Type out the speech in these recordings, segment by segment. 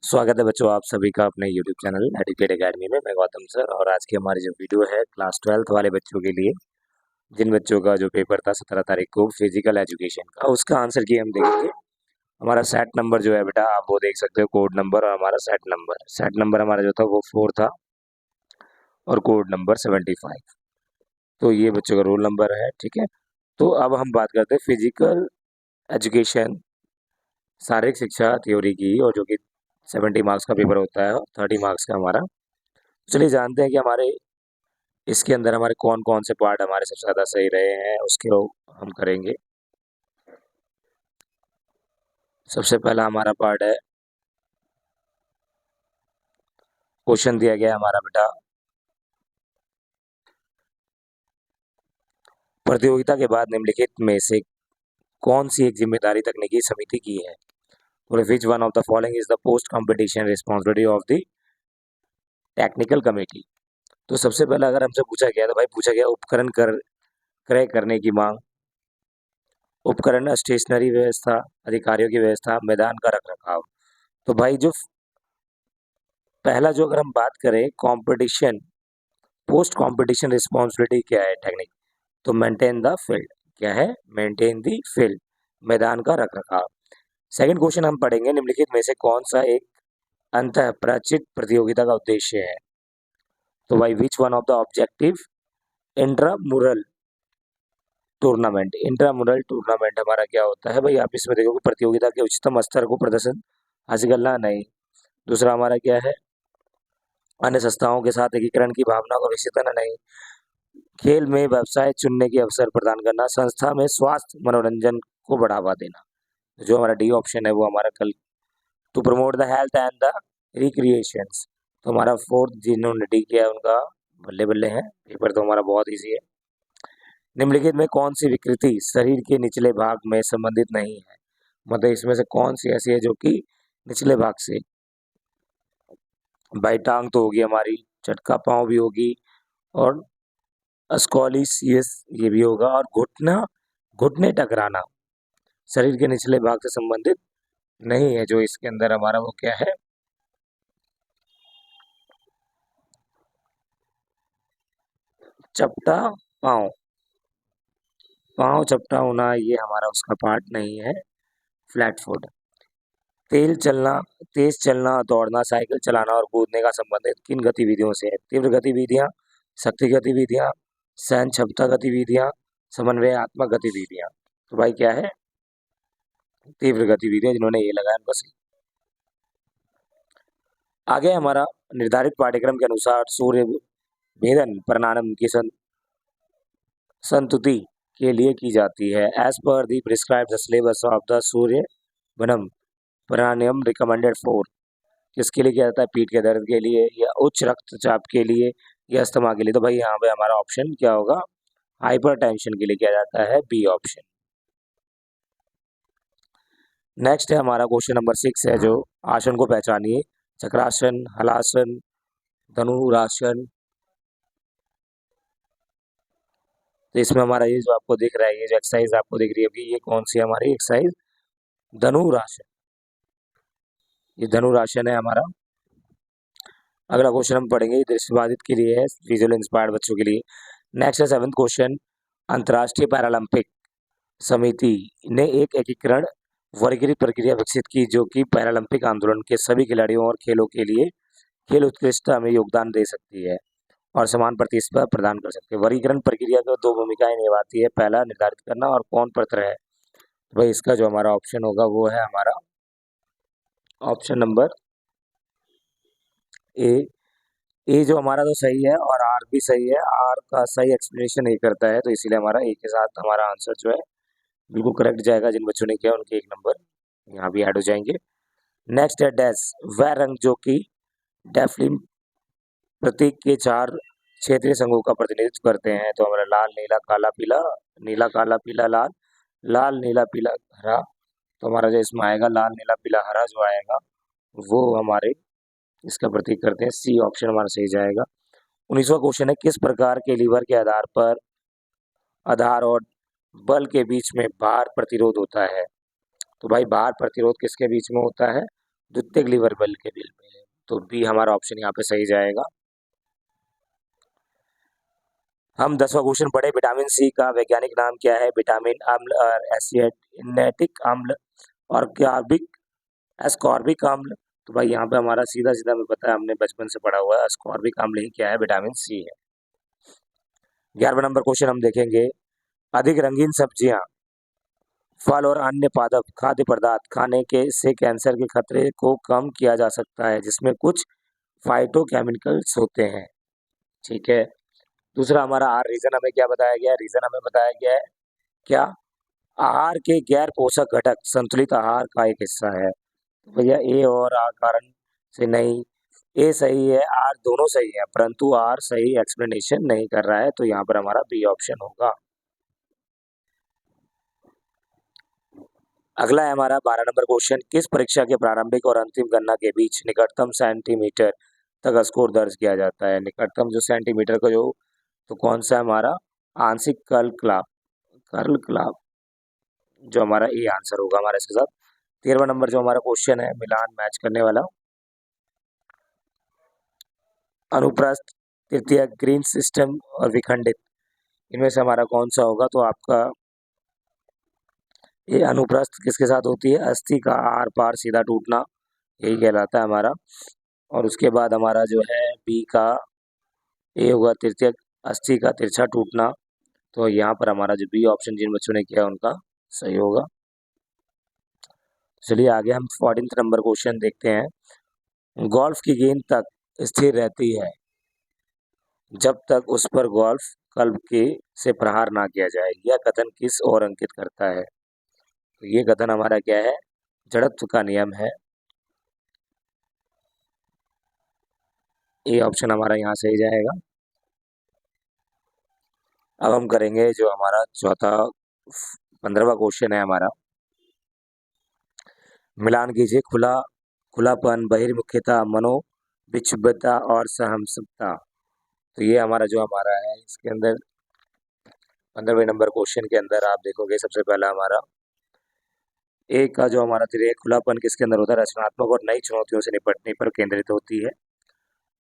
स्वागत है बच्चों आप सभी का अपने YouTube चैनल एडुकेट एकेडमी में। मैं गौतम सर और आज की हमारी जो वीडियो है क्लास 12th वाले बच्चों के लिए, जिन बच्चों का जो पेपर था 17 तारीख को फिजिकल एजुकेशन का, उसका आंसर की हम देखेंगे। हमारा सेट नंबर जो है बेटा आप वो देख सकते हो, कोड नंबर और हमारा सेट नंबर हमारा जो था वो 4 था और कोड नंबर 75। तो ये बच्चों का रोल नंबर है, ठीक है। तो अब हम बात करते हैं फिजिकल एजुकेशन शारीरिक शिक्षा थ्योरी की, और जो कि 70 मार्क्स का पेपर होता है और 30 मार्क्स का हमारा। चलिए जानते हैं कि हमारे इसके अंदर हमारे कौन कौन से पार्ट हमारे सबसे ज़्यादा सही रहे हैं, उसके हम करेंगे। सबसे पहला हमारा पार्ट है, क्वेश्चन दिया गया है हमारा बेटा, प्रतियोगिता के बाद निम्नलिखित में से कौन सी एक जिम्मेदारी तकनीकी समिति की है। और which one of the following is the post competition responsibility of the technical committee. तो सबसे पहले अगर हमसे पूछा गया तो भाई पूछा गया उपकरण क्रय करने की मांग, उपकरण स्टेशनरी व्यवस्था, अधिकारियों की व्यवस्था, मैदान का रखरखाव। तो भाई जो पहला जो अगर हम बात करें कंपटीशन पोस्ट कंपटीशन रिस्पॉन्सिबिलिटी क्या है टेक्निक, तो मेंटेन द फील्ड। क्या है? मेंटेन द फील्ड, मैदान का रखरखाव। सेकंड क्वेश्चन हम पढ़ेंगे, निम्नलिखित में से कौन सा एक अंतः प्राचित प्रतियोगिता का उद्देश्य है। तो भाई which one of the objective intramural tournament. Intramural tournament हमारा क्या होता है भाई, आप इसमें देखोगे प्रतियोगिता के उच्चतम स्तर को प्रदर्शन हासिल करना नहीं। दूसरा हमारा क्या है, अन्य संस्थाओं के साथ एकीकरण की भावना को विकसित करना नहीं। खेल में व्यवसाय चुनने के अवसर प्रदान करना, संस्था में स्वास्थ्य मनोरंजन को बढ़ावा देना। जो हमारा डी ऑप्शन है वो हमारा कल to promote the health and the recreations. तो हमारा फोर्थ जिन्होंने डी किया है उनका बल्ले बल्ले है, पेपर तो हमारा बहुत ईजी है। निम्नलिखित में कौन सी विकृति शरीर के निचले भाग में संबंधित नहीं है, मतलब इसमें से कौन सी ऐसी है जो कि निचले भाग से, भाई टांग तो होगी हमारी, चटका पांव भी होगी, और स्कॉलिसियस ये भी होगा, और घुटने टकराना शरीर के निचले भाग से संबंधित नहीं है। जो इसके अंदर हमारा वो क्या है, चपटा पांव, पांव चपटा होना ये हमारा उसका पार्ट नहीं है। फ्लैट फुट, तेज चलना, दौड़ना, साइकिल चलाना और कूदने का संबंधित किन गतिविधियों से है। तीव्र गतिविधियां, शक्ति गतिविधियां, सहन क्षमता गतिविधियां, समन्वयात्मक गतिविधियां। तो भाई क्या है, तीव्र गतिविधियां, जिन्होंने ये लगाया उनका सही। आगे हमारा निर्धारित पाठ्यक्रम के अनुसार सूर्य भेदन प्राणायाम की संतुति के लिए की जाती है। As per the prescribed syllabus of the Surya वनम प्राणायाम रिकमेंडेड फॉर, किसके लिए किया जाता है, पीठ के दर्द के लिए, या उच्च रक्तचाप के लिए, या अस्थमा के लिए। तो भाई यहाँ पे हमारा ऑप्शन क्या होगा, हाइपरटेंशन के लिए किया जाता है, बी ऑप्शन। नेक्स्ट है हमारा क्वेश्चन नंबर 6 है, जो आसन को पहचानिए, चक्रासन, हलासन, धनुरासन। तो इसमें हमारा ये जो आपको दिख रहा है, ये जो एक्सरसाइज आपको दिख रही है, ये कौन सी हमारी एक्सरसाइज, धनुरासन। ये धनुरासन है हमारा। अगला क्वेश्चन हम पढ़ेंगे, दृष्टिबाधित के लिए है, विजुअल इंस्पायर्ड बच्चों के लिए। नेक्स्ट है 7th क्वेश्चन, अंतर्राष्ट्रीय पैरालंपिक समिति ने एक एकीकरण वर्गीकृत प्रक्रिया विकसित की जो कि पैरालंपिक आंदोलन के सभी खिलाड़ियों और खेलों के लिए खेल उत्कृष्टता में योगदान दे सकती है और समान प्रतिस्पर्धा प्रदान कर सकती है। वर्गीकरण प्रक्रिया को 2 भूमिकाएं निभाती है, पहला निर्धारित करना और कौन पात्र है। भाई इसका जो हमारा ऑप्शन होगा वो है हमारा ऑप्शन नंबर ए जो हमारा तो सही है, और आर भी सही है। आर का सही एक्सप्लेनेशन ए करता है, तो इसीलिए हमारा ए के साथ हमारा आंसर जो है बिल्कुल करेक्ट जाएगा। जिन बच्चों ने किया उनके 1 नंबर यहाँ भी ऐड हो जाएंगे। नेक्स्ट है डैश, वह रंग जो कि डेफलिन प्रतीक के 4 क्षेत्रीय संघों का प्रतिनिधित्व करते हैं। तो हमारा लाल, नीला, काला, पीला, नीला, काला, पीला, लाल, लाल, नीला, पीला, हरा। तो हमारा जो इसमें आएगा लाल, नीला, पीला, हरा जो आएगा वो हमारे इसका प्रतीक करते हैं, सी ऑप्शन हमारा सही जाएगा। 19वां क्वेश्चन है, किस प्रकार के लीवर के आधार और बल के बीच में भार प्रतिरोध होता है। तो भाई भार प्रतिरोध किसके बीच में होता है, द्वितीयक लीवर बल के बिल में, तो बी हमारा ऑप्शन यहाँ पे सही जाएगा। हम 10वां क्वेश्चन पढ़े, विटामिन सी का वैज्ञानिक नाम क्या है? विटामिन अम्ल और एसिएटिक अम्ल और एस्कॉर्बिक अम्ल। तो भाई यहाँ पे हमारा सीधा सीधा हमें पता है, हमने बचपन से पढ़ा हुआ है, एस्कॉर्बिक अम्ल ही क्या है? विटामिन सी है। 11वां नंबर क्वेश्चन हम देखेंगे, अधिक रंगीन सब्जियां, फल और अन्य पादप खाद्य पदार्थ खाने के से कैंसर के खतरे को कम किया जा सकता है, जिसमें कुछ फाइटोकेमिकल्स होते हैं। ठीक है। दूसरा हमारा आर रीजन हमें क्या बताया गया है? रीजन हमें बताया गया है क्या? आहार के गैर पोषक घटक संतुलित आहार का एक हिस्सा है। भैया ए और आर कारण से नहीं, ए सही है, आर दोनों सही है, परंतु आर सही एक्सप्लेनेशन नहीं कर रहा है, तो यहाँ पर हमारा बी ऑप्शन होगा। अगला है हमारा 12 नंबर क्वेश्चन, किस परीक्षा के प्रारंभिक और अंतिम गणना के बीच निकटतम सेंटीमीटर तक स्कोर दर्ज किया जाता है? निकटतम जो सेंटीमीटर का जो, तो कौन सा हमारा आंशिक कर्ल क्लाप जो हमारा ए आंसर होगा हमारा इसके साथ। 13वां नंबर जो हमारा क्वेश्चन है, मिलान मैच करने वाला, अनुप्रस्थ, तृतीयक, ग्रीन सिस्टम और विखंडित, इनमें से हमारा कौन सा होगा? तो आपका ये अनुप्रस्थ किसके साथ होती है? अस्थि का आर पार सीधा टूटना, यही कहलाता है हमारा। और उसके बाद हमारा जो है बी का ए होगा तृतीयक, अस्थि का तिरछा टूटना। तो यहाँ पर हमारा जो बी ऑप्शन जिन बच्चों ने किया उनका सही होगा। चलिए आगे हम 14 नंबर क्वेश्चन देखते हैं, गोल्फ की गेंद तक स्थिर रहती है जब तक उस पर गोल्फ क्लब के से प्रहार ना किया जाए, यह कथन किस ओर अंकित करता है? तो ये कथन हमारा क्या है? जड़त्व का नियम है। ये ऑप्शन हमारा यहाँ से ही जाएगा। अब हम करेंगे जो हमारा चौथा 15वां क्वेश्चन है हमारा, मिलान कीजिए, खुलापन, बहिर्मुखता, मनोविक्षिप्तता और सहनशीलता। तो ये हमारा जो हमारा है इसके अंदर 15वें नंबर क्वेश्चन के अंदर आप देखोगे, सबसे पहला हमारा एक का जो हमारा है, खुलापन किसके अंदर होता है? रचनात्मक और नई चुनौतियों से निपटने पर केंद्रित होती है।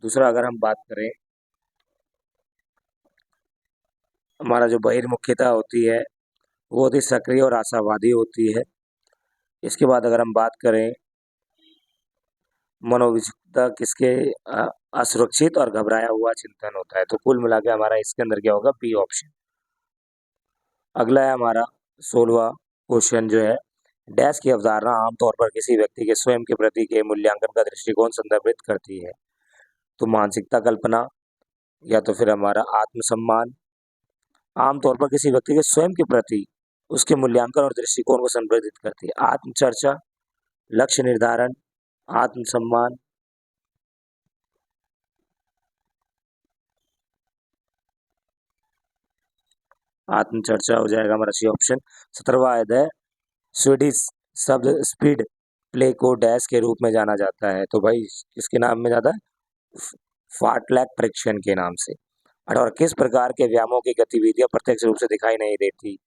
दूसरा अगर हम बात करें, हमारा जो बहिर्मुखता होती है वो होती सक्रिय और आशावादी होती है। इसके बाद अगर हम बात करें, मनोविक्षिप्तता किसके असुरक्षित और घबराया हुआ चिंतन होता है। तो कुल मिला के हमारा इसके अंदर क्या होगा? B option. अगला है हमारा 16वां क्वेश्चन जो है, डैश की अवधारणा आमतौर पर किसी व्यक्ति के स्वयं के प्रति के मूल्यांकन का दृष्टिकोण संदर्भित करती है। तो मानसिकता, कल्पना, या तो फिर हमारा आत्मसम्मान। आमतौर पर किसी व्यक्ति के स्वयं के प्रति उसके मूल्यांकन और दृष्टिकोण को संदर्भित करती है। आत्मचर्चा, लक्ष्य निर्धारण, आत्मसम्मान। आत्मचर्चा हो जाएगा हमारा सी ऑप्शन। 17वां है, स्वीडिश शब्द स्पीड प्ले को डैश के रूप में जाना जाता है। तो भाई किसके नाम में जाता है? फार्टलैक परीक्षण के नाम से। और किस प्रकार के व्यायामों की गतिविधियां प्रत्यक्ष रूप से दिखाई नहीं देती?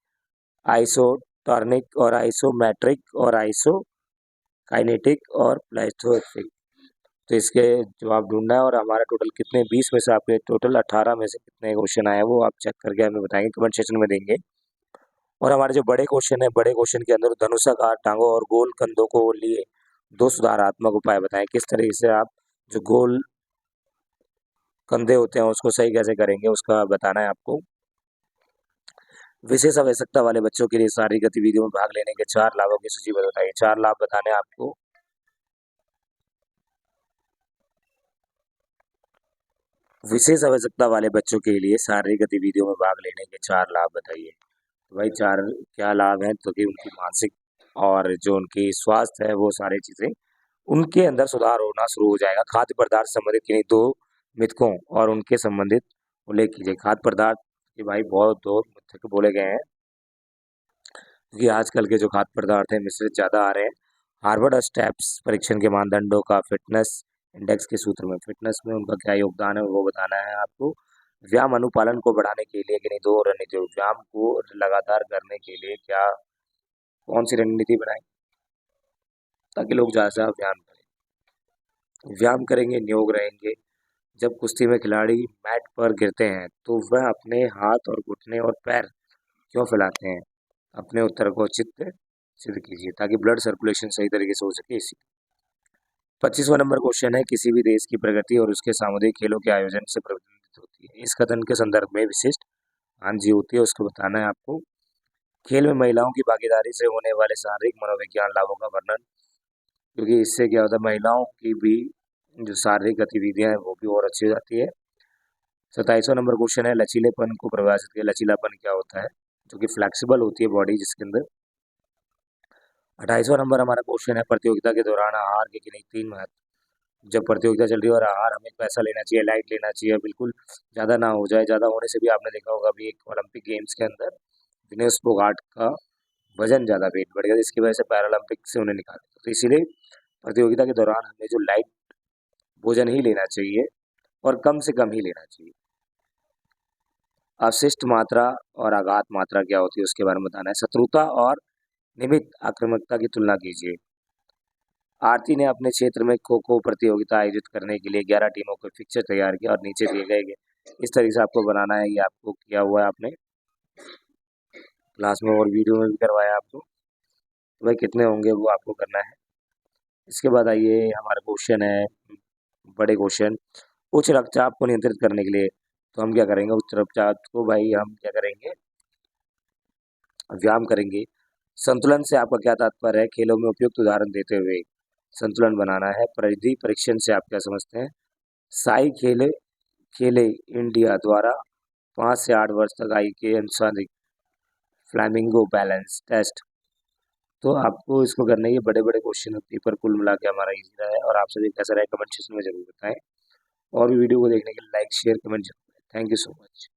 आइसोटोनिक और आइसोमेट्रिक और आइसोकाइनेटिक और प्लेथोरिक। तो इसके जवाब ढूंढना है, और हमारा टोटल कितने 20 में से आपके टोटल 18 में से कितने क्वेश्चन आए वो आप चेक करके हमें बताएंगे, कमेंट सेक्शन में देंगे। और हमारे जो बड़े क्वेश्चन है, बड़े क्वेश्चन के अंदर धनुषाकार टांगों और गोल कंधों को लिए दो सुधारात्मक उपाय बताएं। किस तरीके से आप जो गोल कंधे होते हैं उसको सही कैसे करेंगे, उसका बताना है आपको। विशेष आवश्यकता वाले बच्चों के लिए शारीरिक गतिविधियों में भाग लेने के 4 लाभों की सूची बताइए। 4 लाभ बताने हैं आपको। विशेष आवश्यकता वाले बच्चों के लिए शारीरिक गतिविधियों में भाग लेने के 4 लाभ बताइए। तो भाई 4 क्या लाभ हैं? तो कि उनकी मानसिक और जो उनकी स्वास्थ्य है वो सारी चीजें उनके अंदर सुधार होना शुरू हो जाएगा। खाद्य पदार्थ संबंधित किन्हीं 2 मिथकों और उनके संबंधित उल्लेख कीजिए। खाद्य पदार्थ के भाई बहुत 2 मिथक बोले गए हैं, क्योंकि आजकल के जो खाद्य पदार्थ हैं मिश्रित ज़्यादा आ रहे हैं। हार्वर्ड स्टेप्स परीक्षण के मानदंडों का फिटनेस इंडेक्स के सूत्र में, फिटनेस में उनका क्या योगदान है वो बताना है आपको। व्यायाम अनुपालन को बढ़ाने के लिए किन्हीं 2 रणनीति, व्यायाम को लगातार करने के लिए क्या कौन सी रणनीति बनाएं ताकि लोग ज़्यादा से ज़्यादा व्यायाम करें? व्यायाम करेंगे, नियोग रहेंगे। जब कुश्ती में खिलाड़ी मैट पर गिरते हैं तो वह अपने हाथ और घुटने और पैर क्यों फैलाते हैं? अपने उत्तर को चित्त सिद्ध कीजिए ताकि ब्लड सर्कुलेशन सही तरीके से हो सके। इसी 25वां नंबर क्वेश्चन है, किसी भी देश की प्रगति और उसके सामुदायिक खेलों के आयोजन से प्रतिनिधित होती है। इस कथन के संदर्भ में विशिष्ट हांजी होती है, उसको बताना है आपको। खेल में महिलाओं की भागीदारी से होने वाले शारीरिक मनोविज्ञान लाभों का वर्णन, क्योंकि इससे क्या होता है, महिलाओं की भी जो शारीरिक गतिविधियां हैं वो भी और अच्छी हो जाती है। 27वां नंबर क्वेश्चन है, लचीलेपन को परिभाषित किया। लचीलापन क्या होता है? जो कि फ्लेक्सिबल होती है बॉडी जिसके अंदर। 28वां नंबर हमारा क्वेश्चन है, प्रतियोगिता के दौरान आहार के किन्हीं 3 महत्व। जब प्रतियोगिता चल रही है और आहार हमें कैसा लेना चाहिए, लाइट लेना चाहिए, बिल्कुल ज़्यादा ना हो जाए। ज़्यादा होने से भी आपने देखा होगा अभी एक ओलंपिक गेम्स के अंदर विनेश फोगाट का वजन ज़्यादा, वेट बढ़ गया, जिसकी वजह से पैरालंपिक से उन्हें निकाला। तो इसीलिए प्रतियोगिता के दौरान हमें जो लाइट भोजन ही लेना चाहिए और कम से कम ही लेना चाहिए। अवशिष्ट मात्रा और आघात मात्रा क्या होती है उसके बारे में बताना है। शत्रुता और निमित्त आक्रामकता की तुलना कीजिए। आरती ने अपने क्षेत्र में खो खो प्रतियोगिता आयोजित करने के लिए 11 टीमों के फिक्चर तैयार किया और नीचे दिए गए इस तरीके से आपको बनाना है। ये आपको किया हुआ है आपने क्लास में और वीडियो में भी करवाया आपको। तो भाई कितने होंगे वो आपको करना है। इसके बाद आइए हमारा क्वेश्चन है, बड़े क्वेश्चन, उच्च रक्तचाप को नियंत्रित करने के लिए तो हम क्या करेंगे? उच्च रक्तचाप को भाई हम क्या करेंगे? व्यायाम करेंगे। संतुलन से आपका क्या तात्पर्य है? खेलों में उपयुक्त उदाहरण देते हुए संतुलन बनाना है। परिधि परीक्षण से आप क्या समझते हैं? साई खेले खेले इंडिया द्वारा 5 से 8 वर्ष तक आई के अनुसार फ्लैमिंगो बैलेंस टेस्ट। तो आपको इसको करना है। ये बड़े बड़े क्वेश्चन होते हैं पर कुल मिला के हमारा इजी रहा है। और आप सभी कैसा रहा है कमेंट सेक्शन में जरूर बताएं। और भी वीडियो को देखने के लिए लाइक शेयर कमेंट जरूर करें। Thank you so much.